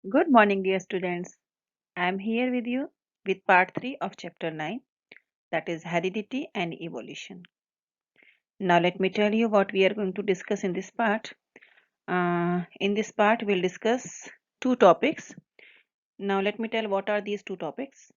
Good morning, dear students. I am here with you with part 3 of chapter 9, that is heredity and evolution. Now, let me tell you what we are going to discuss in this part. In this part, we'll discuss two topics. Now, let me tell what are these two topics.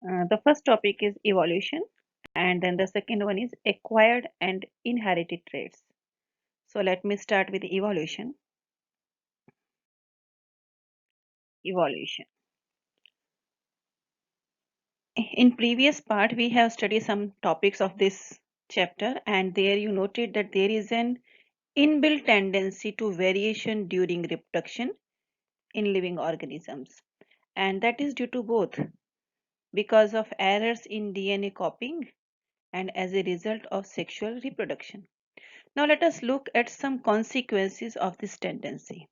The first topic is evolution, and then the second one is acquired and inherited traits. So, let me start with evolution. Evolution. In previous part, we have studied some topics of this chapter, and there you noted that there is an inbuilt tendency to variation during reproduction in living organisms, and that is due to both because of errors in DNA copying and as a result of sexual reproduction. Now let us look at some consequences of this tendency.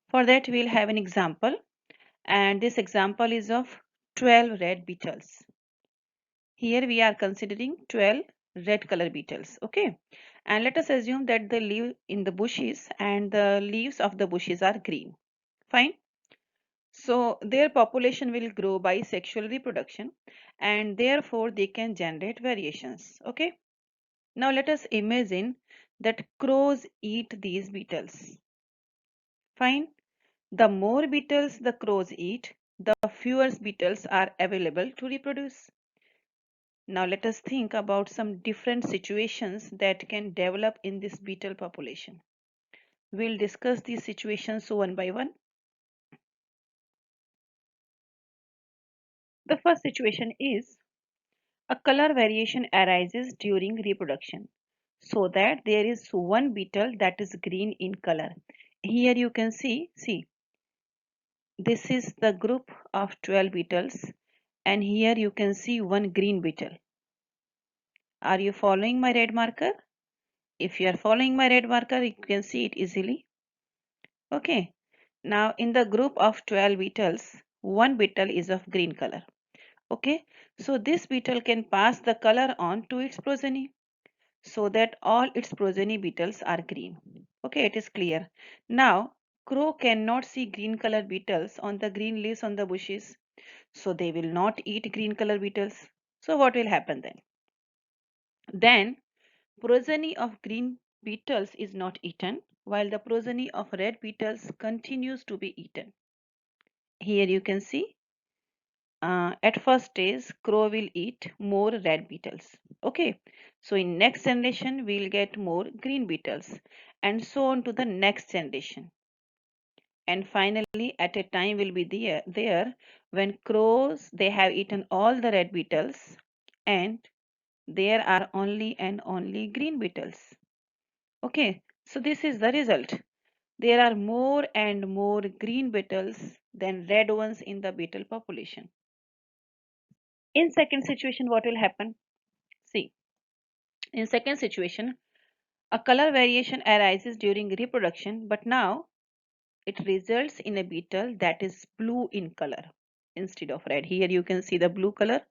For that we'll have an example, and this example is of 12 red beetles. Here we are considering 12 red color beetles, okay? And let us assume that the leaf in the bushes and the leaves of the bushes are green. Fine. So their population will grow by sexual reproduction and therefore they can generate variations, okay? Now let us imagine that crows eat these beetles. Fine. The more beetles the crows eat, the fewer beetles are available to reproduce. Now let us think about some different situations that can develop in this beetle population. We'll discuss these situations one by one. The first situation is a color variation arises during reproduction so that there is one beetle that is green in color. Here you can see, this is the group of 12 beetles and here you can see one green beetle. Are you following my red marker? If you are following my red marker, you can see it easily. Okay. Now in the group of 12 beetles, one beetle is of green color. Okay. So this beetle can pass the color on to its progeny so that all its progeny beetles are green. Okay, it is clear. Now crow cannot see green color beetles on the green leaves on the bushes. So they will not eat green color beetles. So what will happen then? Then progeny of green beetles is not eaten while the progeny of red beetles continues to be eaten. Here you can see at first stage crow will eat more red beetles. Okay, so in next generation we'll get more green beetles and so on to the next generation. And finally at a time will be there when crows they have eaten all the red beetles and there are only and only green beetles. Okay, so this is the result. There are more and more green beetles than red ones in the beetle population. In second situation, what will happen? See, in second situation, a color variation arises during reproduction, but now it results in a beetle that is blue in color instead of red. Here you can see the blue color.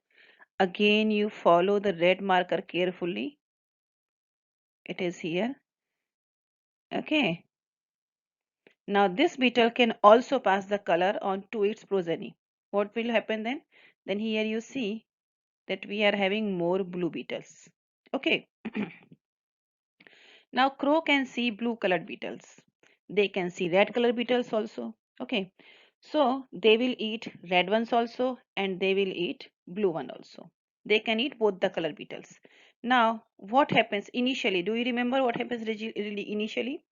Again, you follow the red marker carefully. It is here. Okay. Now this beetle can also pass the color on to its progeny. What will happen then? Then here you see that we are having more blue beetles. Okay. Now crow can see blue colored beetles. They can see red colored beetles also. Okay. So they will eat red ones also and they will eat blue one also. They can eat both the color beetles. Now what happens initially? Do you remember what happens really initially?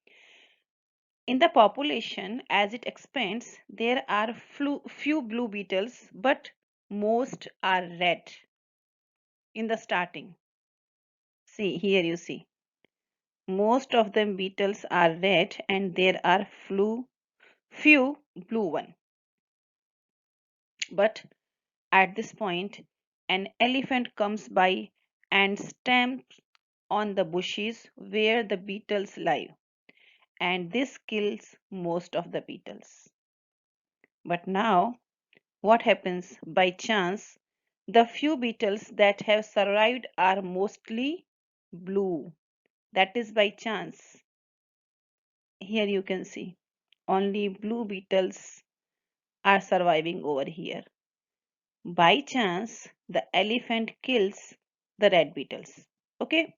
In the population as it expands, there are few blue beetles but most are red in the starting. See here you see. Most of the beetles are red and there are few blue one. But at this point, an elephant comes by and stamps on the bushes where the beetles live, and this kills most of the beetles. But now, what happens by chance? The few beetles that have survived are mostly blue. That is by chance. Here you can see only blue beetles are surviving over here. By chance, the elephant kills the red beetles. Okay,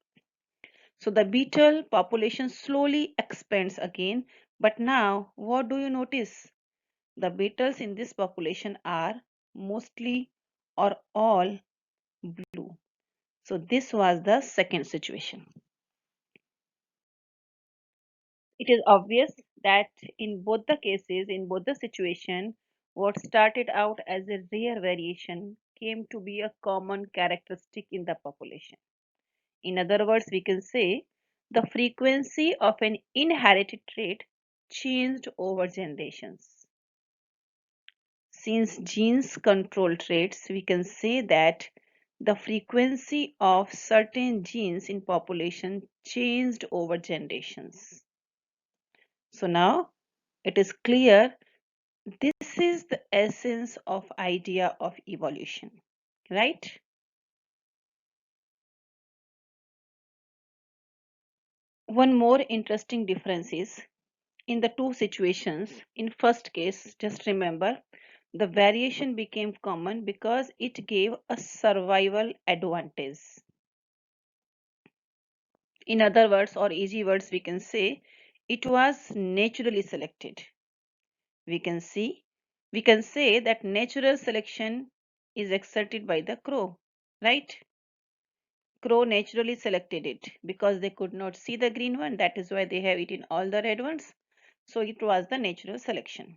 so the beetle population slowly expands again. But now, what do you notice? The beetles in this population are mostly or all blue. So this was the second situation. It is obvious that in both the cases, in both the situation, what started out as a rare variation came to be a common characteristic in the population. In other words, we can say the frequency of an inherited trait changed over generations. Since genes control traits, we can say that the frequency of certain genes in population changed over generations. So now it is clear this is the essence of idea of evolution, right? One more interesting difference is in the two situations. In first case, just remember the variation became common because it gave a survival advantage. In other words or easy words, we can say it was naturally selected. We can see, we can say that natural selection is exerted by the crow, right? Crow naturally selected it because they could not see the green one. That is why they have eaten all the red ones. So it was the natural selection.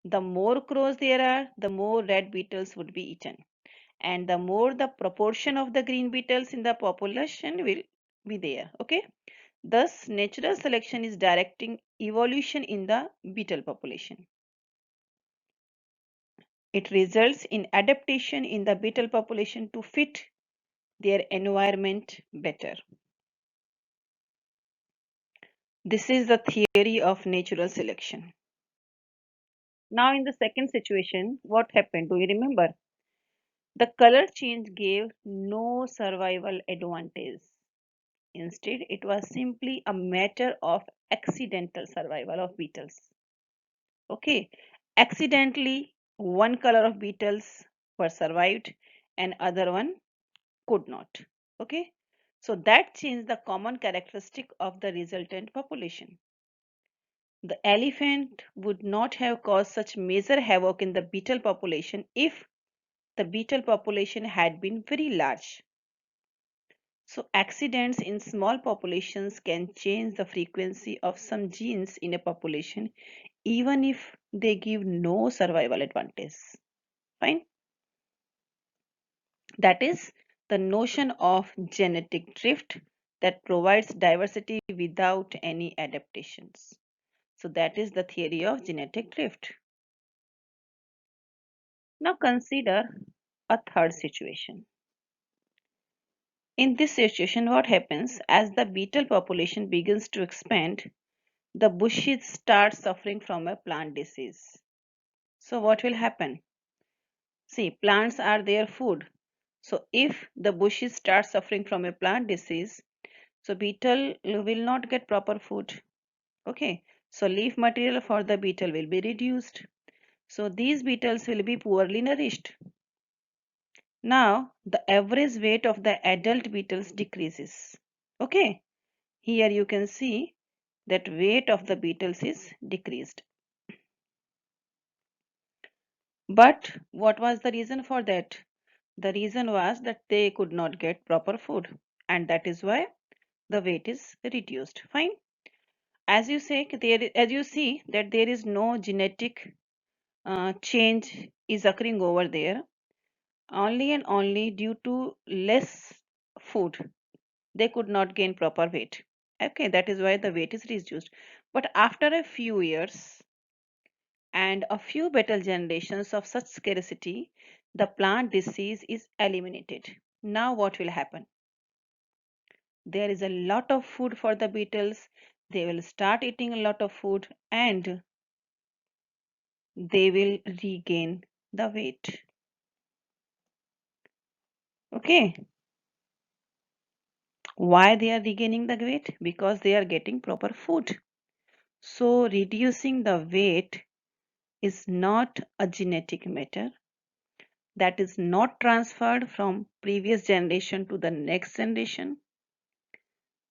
The more crows there are, the more red beetles would be eaten. And the more the proportion of the green beetles in the population will be there. Okay. Thus, natural selection is directing evolution in the beetle population. It results in adaptation in the beetle population to fit their environment better. This is the theory of natural selection. Now, in the second situation, what happened? Do you remember? The color change gave no survival advantage. Instead, it was simply a matter of accidental survival of beetles. Okay, accidentally, one color of beetles were survived and other one could not. Okay, so that changed the common characteristic of the resultant population. The elephant would not have caused such major havoc in the beetle population if the beetle population had been very large. So accidents in small populations can change the frequency of some genes in a population even if they give no survival advantage. Fine. That is the notion of genetic drift that provides diversity without any adaptations. So that is the theory of genetic drift. Now consider a third situation. In this situation, what happens as the beetle population begins to expand, the bushes start suffering from a plant disease. So what will happen? See, plants are their food. So if the bushes start suffering from a plant disease, so beetle will not get proper food. Okay, so leaf material for the beetle will be reduced. So these beetles will be poorly nourished. Now the average weight of the adult beetles decreases. Okay, here you can see that weight of the beetles is decreased. But what was the reason for that? The reason was that they could not get proper food, and that is why the weight is reduced. Fine. As you say, as you see that there is no genetic change is occurring over there, only and only due to less food, they could not gain proper weight. Okay, that is why the weight is reduced. But after a few years and a few better generations of such scarcity, the plant disease is eliminated. Now, what will happen? There is a lot of food for the beetles. They will start eating a lot of food and they will regain the weight. Okay. Why they are regaining the weight? Because they are getting proper food. So reducing the weight is not a genetic matter that is not transferred from previous generation to the next generation.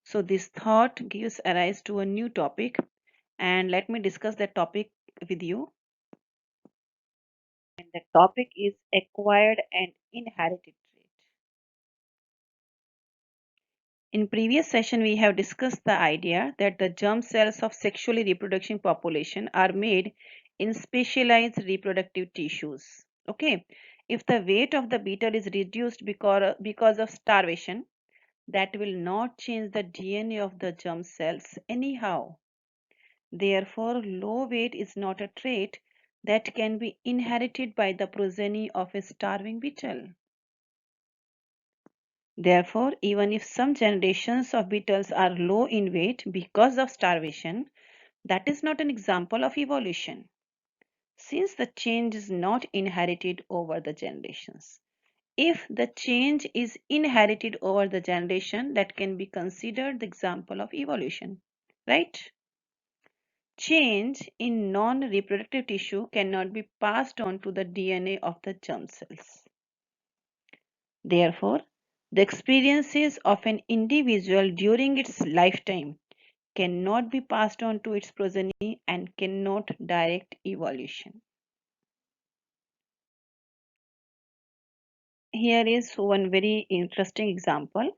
So this thought gives rise to a new topic, and let me discuss that topic with you. And the topic is acquired and inherited trait. In previous session, we have discussed the idea that the germ cells of sexually reproducing population are made in specialized reproductive tissues. Okay, if the weight of the beetle is reduced because of starvation, that will not change the DNA of the germ cells anyhow. Therefore, low weight is not a trait that can be inherited by the progeny of a starving beetle. Therefore, even if some generations of beetles are low in weight because of starvation, that is not an example of evolution, since the change is not inherited over the generations. If the change is inherited over the generation, that can be considered the example of evolution, right? Change in non-reproductive tissue cannot be passed on to the DNA of the germ cells. Therefore, the experiences of an individual during its lifetime cannot be passed on to its progeny and cannot direct evolution. Here is one very interesting example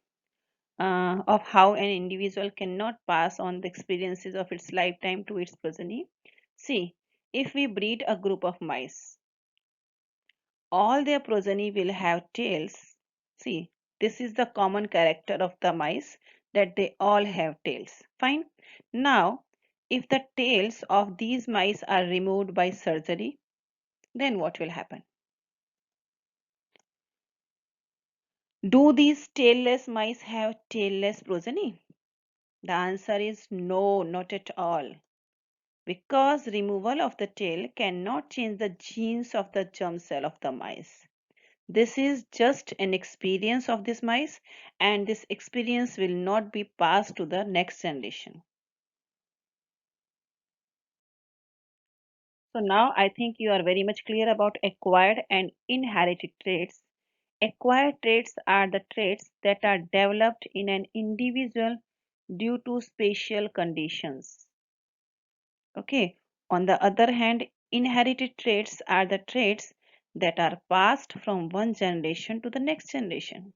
of how an individual cannot pass on the experiences of its lifetime to its progeny. See, if we breed a group of mice, all their progeny will have tails. See, this is the common character of the mice, that they all have tails. Fine. Now, if the tails of these mice are removed by surgery, then what will happen? Do these tailless mice have tailless progeny? The answer is no, not at all. Because removal of the tail cannot change the genes of the germ cell of the mice. This is just an experience of these mice, and this experience will not be passed to the next generation. So now I think you are very much clear about acquired and inherited traits. Acquired traits are the traits that are developed in an individual due to spatial conditions. Okay. On the other hand, inherited traits are the traits that are passed from one generation to the next generation.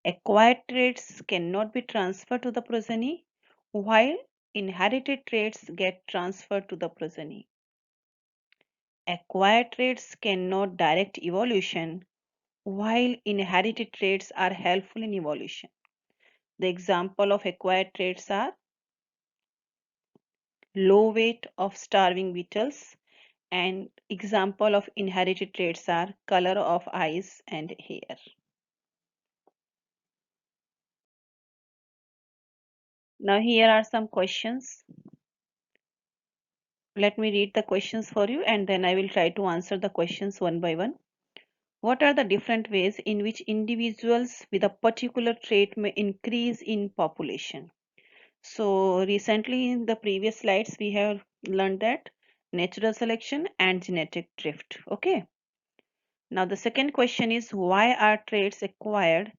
Acquired traits cannot be transferred to the progeny, while inherited traits get transferred to the progeny. Acquired traits cannot direct evolution, while inherited traits are helpful in evolution. The example of acquired traits are low weight of starving beetles, and example of inherited traits are color of eyes and hair. Now here are some questions. Let me read the questions for you, and then I will try to answer the questions one by one. What are the different ways in which individuals with a particular trait may increase in population? So recently in the previous slides we have learned that natural selection and genetic drift. Okay. Now the second question is, why are traits acquired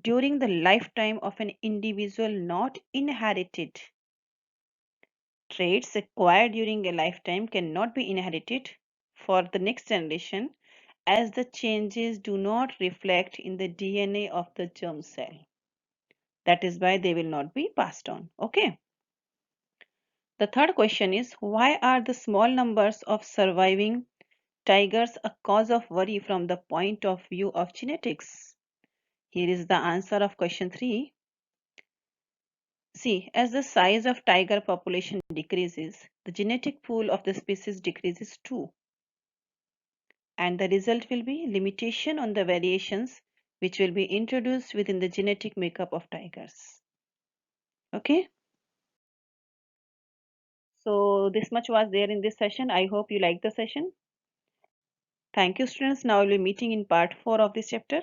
during the lifetime of an individual not inherited? Traits acquired during a lifetime cannot be inherited for the next generation, as the changes do not reflect in the DNA of the germ cell. That is why they will not be passed on. Okay. The third question is, why are the small numbers of surviving tigers a cause of worry from the point of view of genetics? Here is the answer of question 3. See, as the size of tiger population decreases, the genetic pool of the species decreases too. And the result will be limitation on the variations which will be introduced within the genetic makeup of tigers. Okay. So this much was there in this session. I hope you liked the session. Thank you, students. Now we'll be meeting in part 4 of this chapter.